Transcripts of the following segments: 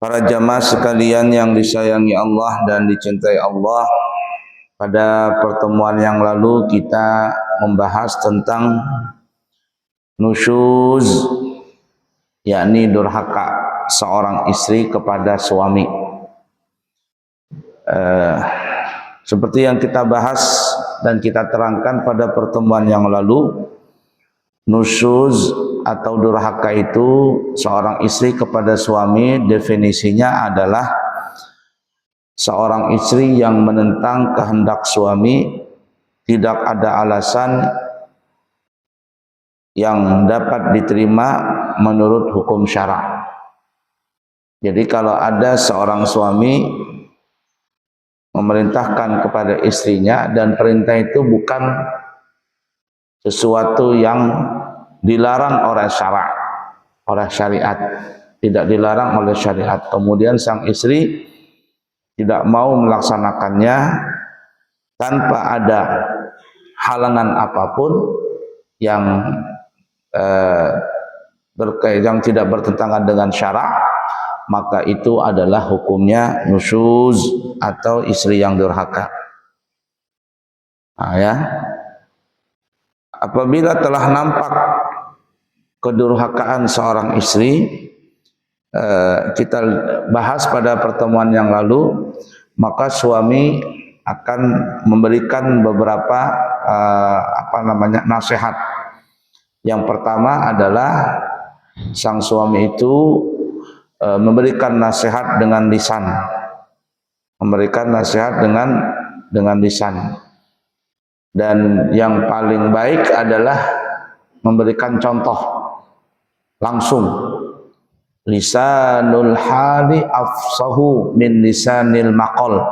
Para jamaah sekalian yang disayangi Allah dan dicintai Allah, pada pertemuan yang lalu kita membahas tentang nusyuz, yakni durhaka seorang istri kepada suami. Seperti yang kita bahas dan kita terangkan pada pertemuan yang lalu, nusyuz atau durhaka itu seorang istri kepada suami, definisinya adalah seorang istri yang menentang kehendak suami, tidak ada alasan yang dapat diterima menurut hukum syara. Jadi kalau ada seorang suami memerintahkan kepada istrinya dan perintah itu bukan sesuatu yang dilarang oleh syariat, tidak dilarang oleh syariat, kemudian sang istri tidak mau melaksanakannya tanpa ada halangan apapun yang tidak bertentangan dengan syara, maka itu adalah hukumnya nusyuz atau istri yang durhaka. Apabila telah nampak kedurhakaan seorang istri, kita bahas pada pertemuan yang lalu, maka suami akan memberikan beberapa nasihat. Yang pertama adalah sang suami itu memberikan nasihat dengan lisan, dengan lisan. Dan yang paling baik adalah memberikan contoh langsung. Lisanul hali afsahu min lisanil maqal.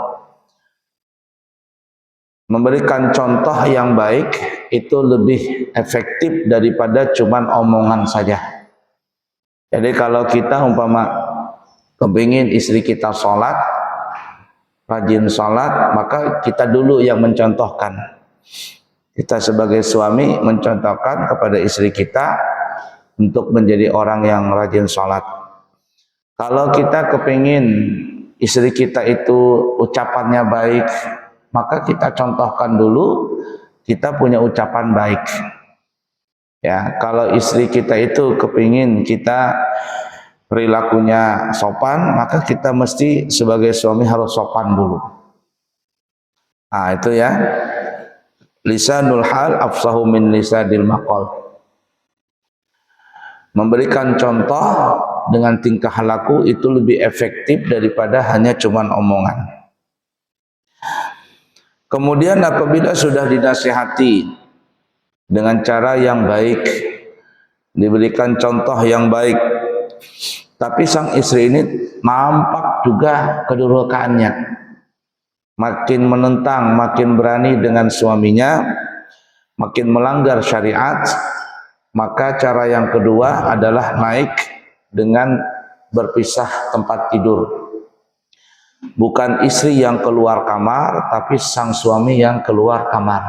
Memberikan contoh yang baik itu lebih efektif daripada cuman omongan saja. Jadi kalau kita umpama kepingin istri kita sholat, rajin sholat, maka kita dulu yang mencontohkan. Kita sebagai suami mencontohkan kepada istri kita untuk menjadi orang yang rajin sholat. Kalau kita kepingin istri kita itu ucapannya baik, maka kita contohkan dulu kita punya ucapan baik. Ya, kalau istri kita itu kepingin kita perilakunya sopan, maka kita mesti sebagai suami harus sopan dulu. Itu ya. Lisanul hal afsahu min lisanil maqal. Memberikan contoh dengan tingkah laku itu lebih efektif daripada hanya cuman omongan. Kemudian apabila sudah dinasihati dengan cara yang baik, diberikan contoh yang baik, tapi sang istri ini nampak juga kedurhakaannya, makin menentang, makin berani dengan suaminya, makin melanggar syariat, maka cara yang kedua adalah naik dengan berpisah tempat tidur. Bukan istri yang keluar kamar, tapi sang suami yang keluar kamar.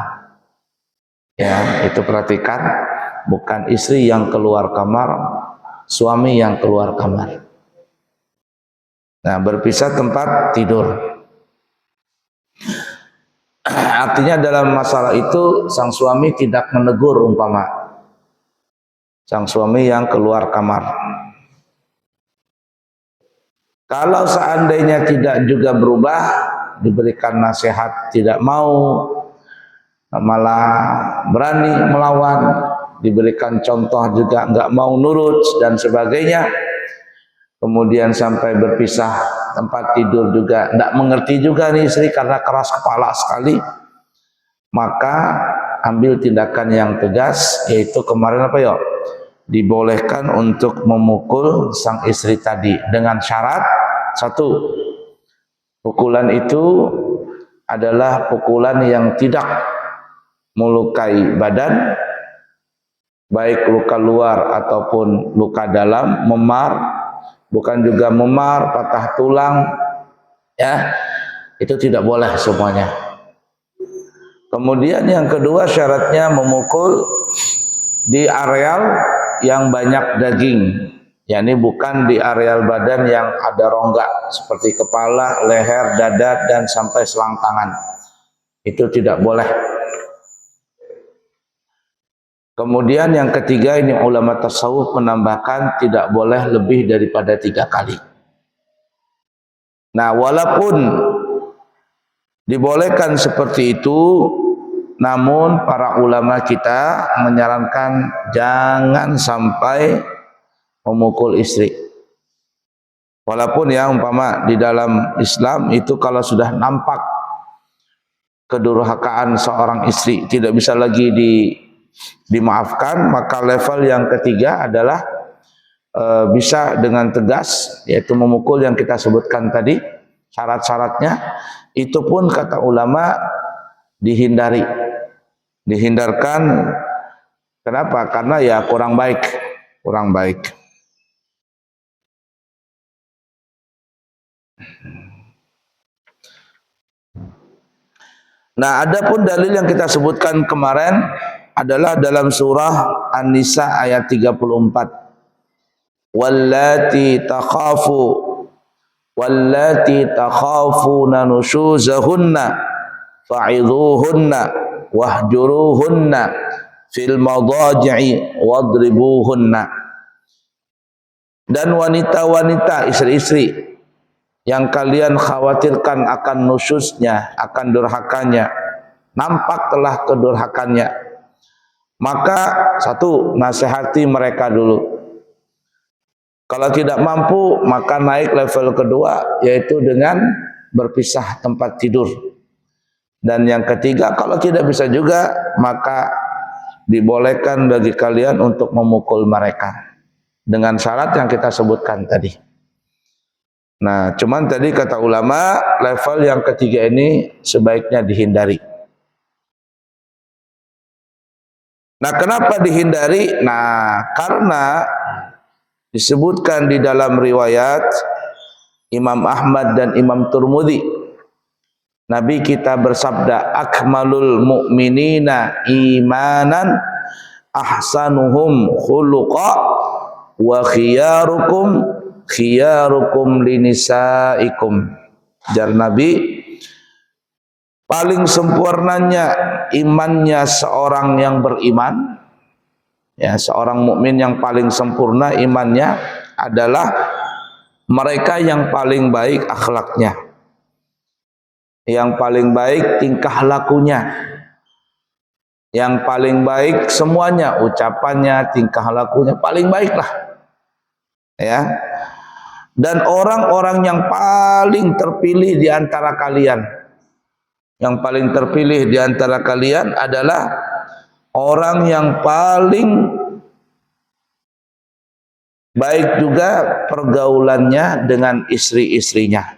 Ya, itu perhatikan, bukan istri yang keluar kamar, suami yang keluar kamar. Nah, berpisah tempat tidur. Artinya dalam masalah itu sang suami tidak menegur umpama sang suami yang keluar kamar. Kalau seandainya tidak juga berubah, diberikan nasihat tidak mau, malah berani melawan, diberikan contoh juga enggak mau nurut dan sebagainya, kemudian sampai berpisah tempat tidur juga enggak mengerti juga nih istri karena keras kepala sekali, maka ambil tindakan yang tegas, yaitu kemarin dibolehkan untuk memukul sang istri tadi dengan syarat satu, pukulan itu adalah pukulan yang tidak melukai badan, baik luka luar ataupun luka dalam, memar, bukan juga memar, patah tulang, ya, itu tidak boleh semuanya. Kemudian yang kedua syaratnya memukul di areal yang banyak daging, yakni bukan di areal badan yang ada rongga seperti kepala, leher, dada dan sampai selang tangan. Itu tidak boleh. Kemudian yang ketiga ini ulama tasawuf menambahkan tidak boleh lebih daripada 3 kali. Nah, walaupun dibolehkan seperti itu, namun para ulama kita menyarankan jangan sampai memukul istri. Walaupun ya umpama di dalam Islam itu kalau sudah nampak kedurhakaan seorang istri tidak bisa lagi dimaafkan, maka level yang ketiga adalah bisa dengan tegas, yaitu memukul yang kita sebutkan tadi syarat-syaratnya. Itu pun kata ulama dihindarkan. Kenapa? Karena ya kurang baik. Nah, adapun dalil yang kita sebutkan kemarin adalah dalam surah An-Nisa ayat 34. Wallati takhafuna nushuzahunna fa'idhuhunna wahjuruhunna fil madaji'i wadribuhunna. Dan wanita-wanita, istri-istri yang kalian khawatirkan akan nusyuznya, akan durhakanya, nampak telah kedurhakannya, maka satu, nasihati mereka dulu. Kalau tidak mampu, maka naik level kedua, yaitu dengan berpisah tempat tidur. Dan yang ketiga, kalau tidak bisa juga, maka dibolehkan bagi kalian untuk memukul mereka dengan syarat yang kita sebutkan tadi. Nah, cuman tadi kata ulama, level yang ketiga ini sebaiknya dihindari. Nah, kenapa dihindari? Nah, karena disebutkan di dalam riwayat Imam Ahmad dan Imam Tirmidzi, Nabi kita bersabda, akmalul mu'minina imanan ahsanuhum khuluqa wa khiyarukum linisaikum. Jar Nabi, paling sempurnanya imannya seorang yang beriman, ya, seorang mukmin yang paling sempurna imannya adalah mereka yang paling baik akhlaknya, yang paling baik tingkah lakunya, yang paling baik semuanya, ucapannya, tingkah lakunya paling baiklah, ya. Dan orang-orang yang paling terpilih di antara kalian, yang paling terpilih di antara kalian adalah orang yang paling baik juga pergaulannya dengan istri-istrinya,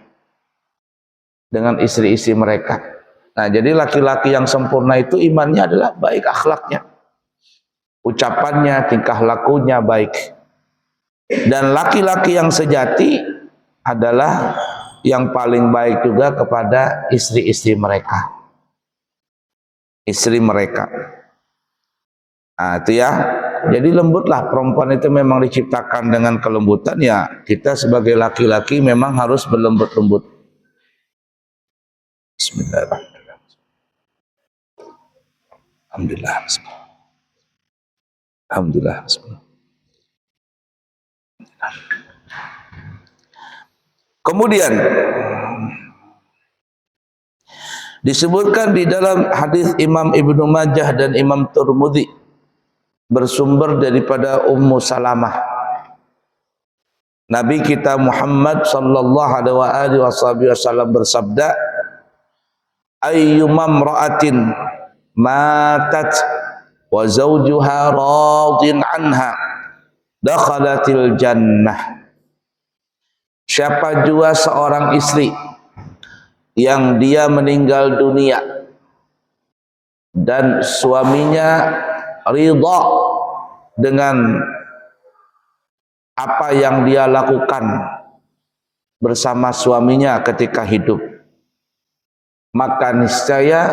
dengan istri-istri mereka. Nah, jadi laki-laki yang sempurna itu imannya adalah baik akhlaknya, ucapannya, tingkah lakunya baik. Dan laki-laki yang sejati adalah yang paling baik juga kepada istri-istri mereka. Istri mereka. Nah, itu ya. Jadi lembutlah, perempuan itu memang diciptakan dengan kelembutan, ya. Kita sebagai laki-laki memang harus berlembut-lembut. Bismillahirrahmanirrahim. Alhamdulillah. Alhamdulillah. Kemudian disebutkan di dalam hadis Imam Ibnu Majah dan Imam Tirmidzi, bersumber daripada Ummu Salamah, Nabi kita Muhammad sallallahu alaihi wasallam bersabda, ayyumam ra'atin matat wa zawjuha radin anha dakhalatil jannah. Siapa jua seorang istri yang dia meninggal dunia dan suaminya ridha dengan apa yang dia lakukan bersama suaminya ketika hidup, maka niscaya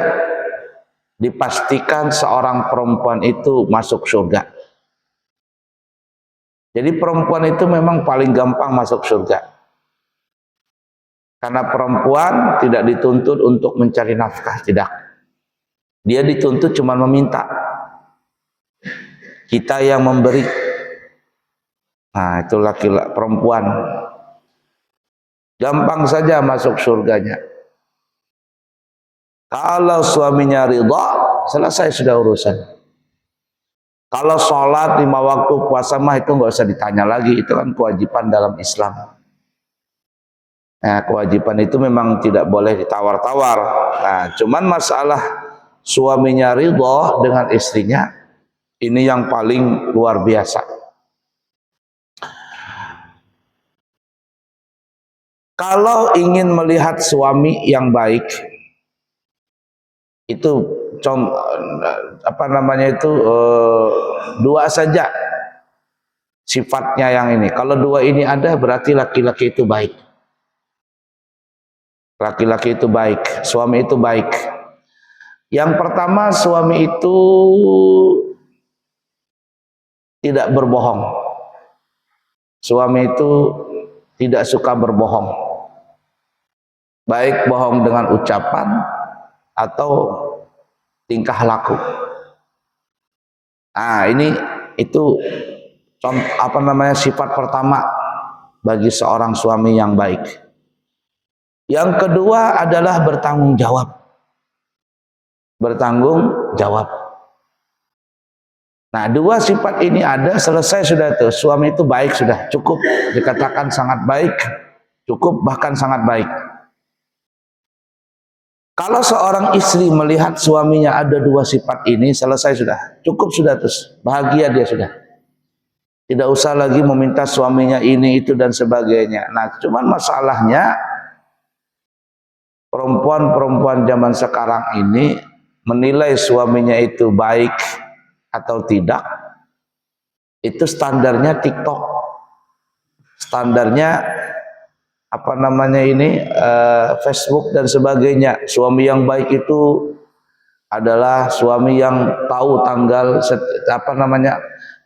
dipastikan seorang perempuan itu masuk surga. Jadi perempuan itu memang paling gampang masuk surga. Karena perempuan tidak dituntut untuk mencari nafkah, tidak. Dia dituntut cuma meminta. Kita yang memberi. Nah, itu laki-laki perempuan. Gampang saja masuk surganya. Kalau suaminya ridha, selesai sudah urusan. Kalau sholat 5 waktu, puasa mah itu nggak usah ditanya lagi, itu kan kewajiban dalam Islam. Nah, kewajiban itu memang tidak boleh ditawar-tawar. Nah, cuman masalah suaminya ridha dengan istrinya, ini yang paling luar biasa. Kalau ingin melihat suami yang baik, itu dua saja sifatnya yang ini. Kalau dua ini ada, berarti laki-laki itu baik. Laki-laki itu baik, suami itu baik. Yang pertama, suami itu tidak berbohong. Suami itu tidak suka berbohong. Baik bohong dengan ucapan atau tingkah laku. Nah, itu sifat pertama bagi seorang suami yang baik. Yang kedua adalah bertanggung jawab. Bertanggung jawab. Nah, dua sifat ini ada, selesai sudah tuh. Suami itu baik sudah, cukup dikatakan sangat baik, cukup bahkan sangat baik. Kalau seorang istri melihat suaminya ada dua sifat ini, selesai sudah, cukup sudah, terus bahagia dia sudah. Tidak usah lagi meminta suaminya ini, itu dan sebagainya. Nah, cuman masalahnya perempuan-perempuan zaman sekarang ini menilai suaminya itu baik atau tidak, itu standarnya TikTok, standarnya Facebook dan sebagainya. Suami yang baik itu adalah suami yang tahu tanggal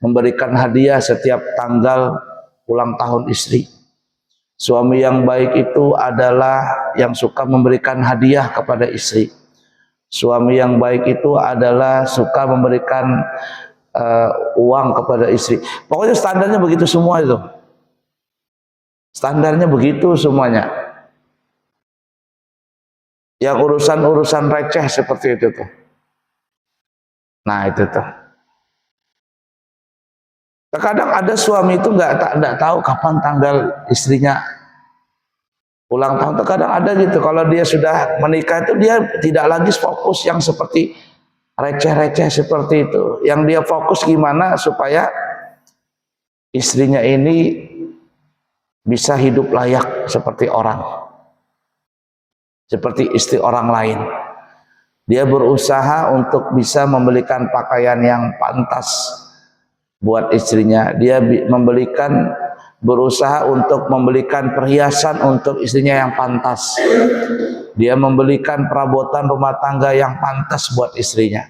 memberikan hadiah setiap tanggal ulang tahun istri. Suami yang baik itu adalah yang suka memberikan hadiah kepada istri. Suami yang baik itu adalah suka memberikan uang kepada istri. Pokoknya standarnya begitu semua itu. Standarnya begitu semuanya. Yang urusan-urusan receh seperti itu tuh. Nah, itu tuh. Terkadang ada suami itu nggak tahu kapan tanggal istrinya ulang tahun. Terkadang ada gitu. Kalau dia sudah menikah itu dia tidak lagi fokus yang seperti receh-receh seperti itu. Yang dia fokus gimana supaya istrinya ini bisa hidup layak seperti orang, seperti istri orang lain. Dia berusaha untuk bisa membelikan pakaian yang pantas buat istrinya. Dia berusaha untuk membelikan perhiasan untuk istrinya yang pantas. Dia membelikan perabotan rumah tangga yang pantas buat istrinya.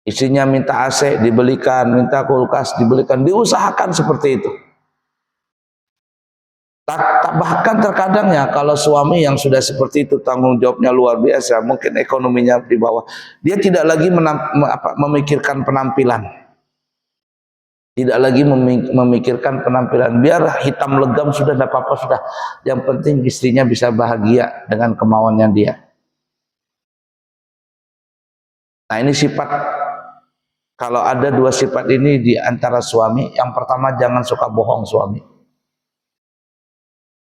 Istrinya minta AC dibelikan, minta kulkas dibelikan, diusahakan seperti itu. Bahkan terkadang ya, kalau suami yang sudah seperti itu tanggung jawabnya luar biasa, mungkin ekonominya di bawah, dia tidak lagi memikirkan penampilan, tidak lagi memikirkan penampilan. Biar hitam legam sudah, tidak apa-apa sudah, yang penting istrinya bisa bahagia dengan kemauannya dia. Nah, ini sifat, kalau ada dua sifat ini di antara suami. Yang pertama, jangan suka bohong suami.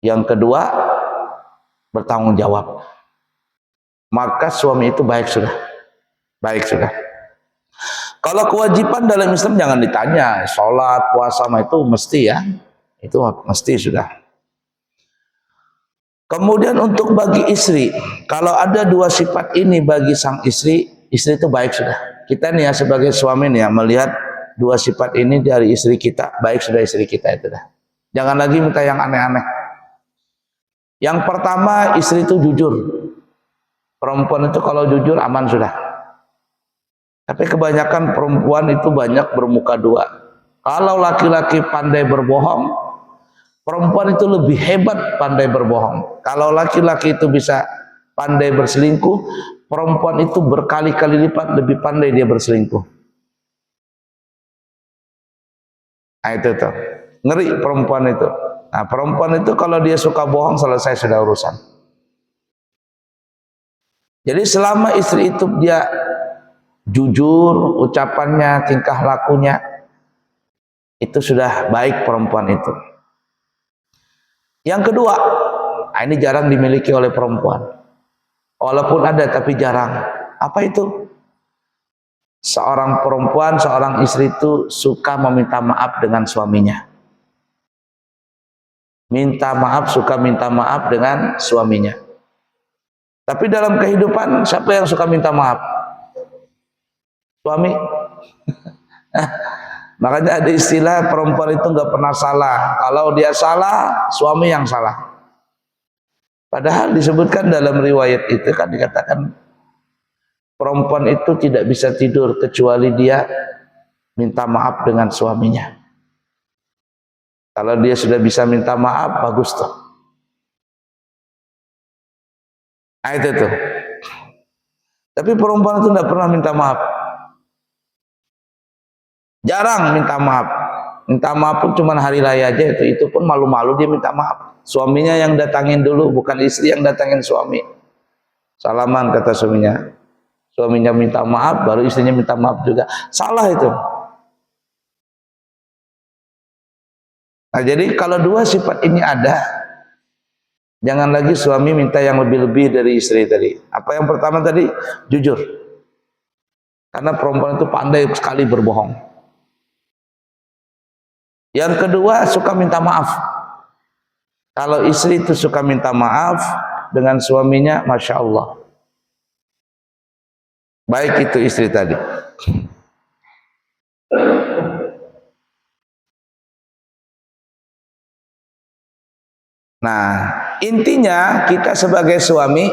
Yang kedua, bertanggung jawab. Maka suami itu baik sudah. Baik sudah. Kalau kewajiban dalam Islam jangan ditanya. Sholat, puasa itu mesti ya. Itu mesti sudah. Kemudian untuk bagi istri, kalau ada dua sifat ini bagi sang istri, istri itu baik sudah. Kita nih ya sebagai suami nih ya, melihat dua sifat ini dari istri kita, baik sudah istri kita itu dah. Jangan lagi minta yang aneh-aneh. Yang pertama, istri itu jujur. Perempuan itu kalau jujur aman sudah. Tapi kebanyakan perempuan itu banyak bermuka dua. Kalau laki-laki pandai berbohong, perempuan itu lebih hebat pandai berbohong. Kalau laki-laki itu bisa pandai berselingkuh, perempuan itu berkali-kali lipat lebih pandai dia berselingkuh. Nah itu tuh, ngeri perempuan itu. Nah perempuan itu kalau dia suka bohong, selesai sudah urusan. Jadi selama istri itu dia jujur, ucapannya, tingkah lakunya, itu sudah baik perempuan itu. Yang kedua, ini jarang dimiliki oleh perempuan. Walaupun ada tapi jarang. Apa itu? Seorang perempuan, seorang istri itu suka meminta maaf dengan suaminya. Suka minta maaf dengan suaminya. Tapi dalam kehidupan, siapa yang suka minta maaf? Suami. Makanya ada istilah perempuan itu nggak pernah salah. Kalau dia salah, suami yang salah. Padahal disebutkan dalam riwayat itu kan dikatakan perempuan itu tidak bisa tidur kecuali dia minta maaf dengan suaminya. Kalau dia sudah bisa minta maaf, bagus tuh. Nah itu tuh. Tapi perempuan itu tidak pernah minta maaf. Jarang minta maaf. Minta maaf pun cuma hari raya aja itu pun malu-malu dia minta maaf. Suaminya yang datangin dulu, bukan istri yang datangin suami. Salaman kata suaminya. Suaminya minta maaf, baru istrinya minta maaf juga. Salah itu. Nah jadi kalau dua sifat ini ada, jangan lagi suami minta yang lebih-lebih dari istri tadi. Apa yang pertama tadi? Jujur. Karena perempuan itu pandai sekali berbohong. Yang kedua, suka minta maaf. Kalau istri itu suka minta maaf dengan suaminya, Masya Allah. Baik itu istri tadi. Nah, intinya kita sebagai suami,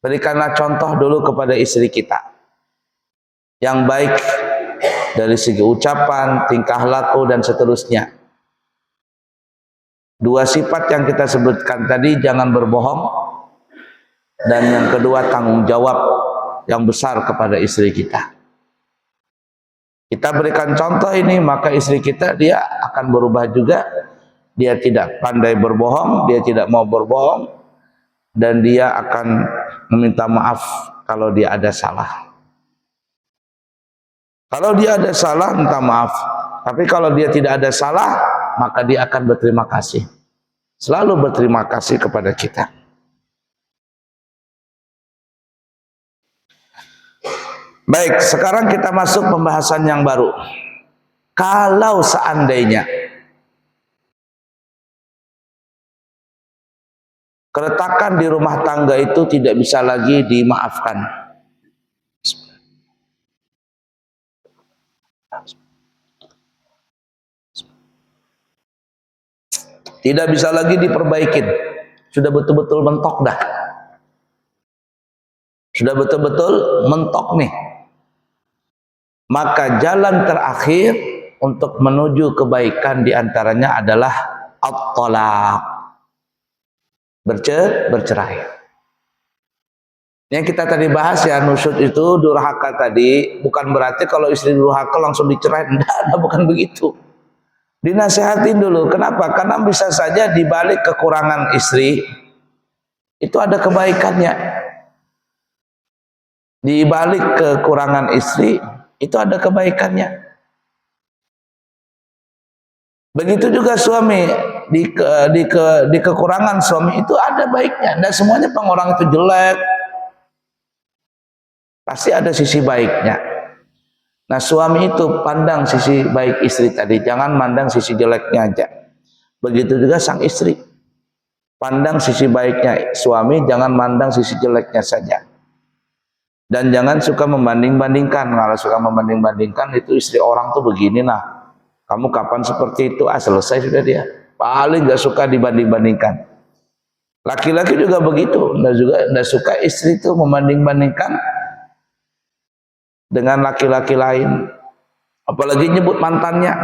berikanlah contoh dulu kepada istri kita. Yang baik dari segi ucapan, tingkah laku, dan seterusnya. Dua sifat yang kita sebutkan tadi, jangan berbohong, dan yang kedua tanggung jawab yang besar kepada istri kita. Kita berikan contoh ini, maka istri kita dia akan berubah juga. Dia tidak pandai berbohong, dia tidak mau berbohong, dan dia akan meminta maaf kalau dia ada salah. Kalau dia ada salah, minta maaf. Tapi kalau dia tidak ada salah, maka dia akan berterima kasih. Selalu berterima kasih kepada kita. Baik, sekarang kita masuk pembahasan yang baru. Kalau seandainya keretakan di rumah tangga itu tidak bisa lagi dimaafkan. Tidak bisa lagi diperbaikin. Sudah betul-betul mentok dah. Sudah betul-betul mentok nih. Maka jalan terakhir untuk menuju kebaikan diantaranya adalah at-talaq. Bercerai. Yang kita tadi bahas ya, nusyud itu durhaka tadi, bukan berarti kalau istri durhaka langsung dicerai. Tidak, bukan begitu. Dinasehatin dulu. Kenapa? Karena bisa saja di balik kekurangan istri itu ada kebaikannya. Di balik kekurangan istri itu ada kebaikannya. Begitu juga suami, di kekurangan suami itu ada baiknya. Dan semuanya orang itu jelek, pasti ada sisi baiknya. Nah suami itu pandang sisi baik istri tadi, jangan mandang sisi jeleknya aja. Begitu juga sang istri, pandang sisi baiknya suami, jangan mandang sisi jeleknya saja. Dan jangan suka membanding-bandingkan. Kalau suka membanding-bandingkan, itu istri orang tuh begini, nah kamu kapan seperti itu? Selesai sudah dia. Paling gak suka dibanding-bandingkan. Laki-laki juga begitu, nggak suka istri itu membanding-bandingkan dengan laki-laki lain. apalagi nyebut mantannya.